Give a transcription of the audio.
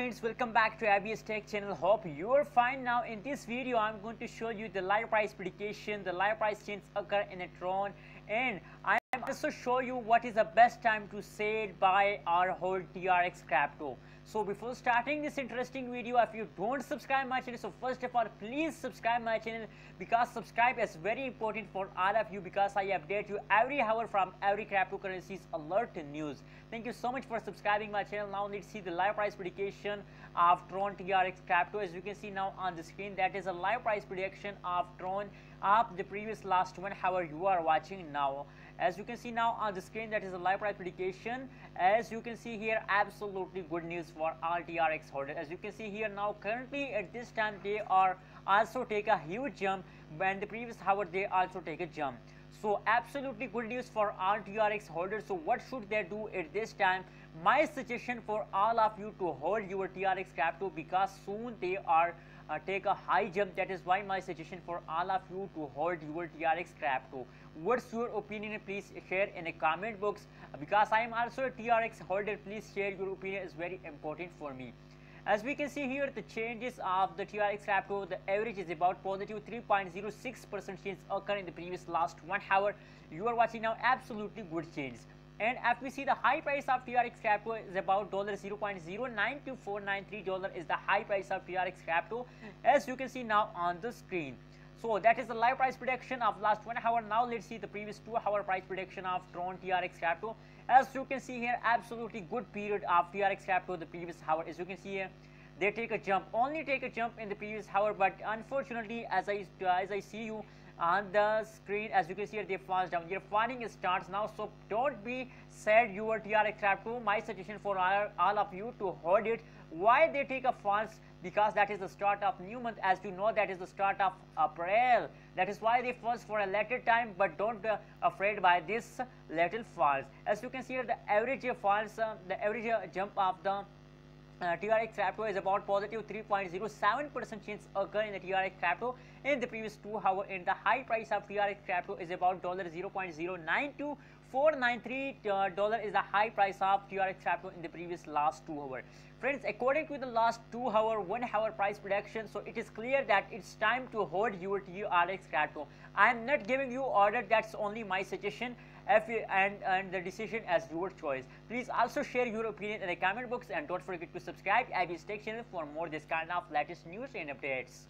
friends, welcome back to ABS Tech channel. Hope you are fine. Now in this video I'm going to show you the live price prediction, the live price change occur in a Tron, and I'm also show you what is the best time to sell, buy or hold TRX crypto. So before starting this interesting video, if you don't subscribe my channel, so first of all please subscribe my channel, because subscribe is very important for all of you, because I update you every hour from every cryptocurrencies alert and news. Thank you so much for subscribing my channel. Now let's see the live price prediction of Tron TRX crypto. As you can see now on the screen, that is a live price prediction of Tron of the previous last 1 hour you are watching now. As you can see now on the screen, that is a live price prediction. As you can see here, absolutely good news for all TRX holders. As you can see here now, currently at this time they are also take a huge jump, and the previous hour they also take a jump. So absolutely good news for all TRX holders. So what should they do at this time? My suggestion for all of you to hold your TRX crypto, because soon they are take a high jump. That is why my suggestion for all of you to hold your TRX crypto. What's your opinion? Please share in the comment box, because I am also a TRX holder. Please share your opinion, is very important for me. As we can see here, the changes of the TRX crypto, the average is about positive 3.06% change occur in the previous last 1 hour. You are watching now absolutely good change. And if we see the high price of TRX crypto is about $0.092493 is the high price of TRX crypto, as you can see now on the screen. So that is the live price prediction of last 1 hour. Now let's see the previous 2 hour price prediction of Tron TRX crypto. As you can see here, absolutely good period of TRX crypto the previous hour. As you can see here, they take a jump, only take a jump in the previous hour, but unfortunately as I see you on the screen, as you can see here, they falls down. Your falling starts now, so don't be sad your TRX crypto. My suggestion for all of you to hold it. Why they take a falls? Because that is the start of new month. As you know, that is the start of April. That is why they falls for a later time, but don't be afraid by this little falls. As you can see here, the average falls, the average jump of the TRX crypto is about positive 3.07% change occur in the TRX crypto in the previous 2 hours, and the high price of TRX crypto is about $0.092493 is the high price of TRX crypto in the previous last 2 hours. Friends, according to the last 2 hour, 1 hour price prediction, so it is clear that it's time to hold your TRX crypto. I am not giving you order, that's only my suggestion. And the decision as your choice. Please also share your opinion in the comment box, and don't forget to subscribe ABS Tech channel for more this kind of latest news and updates.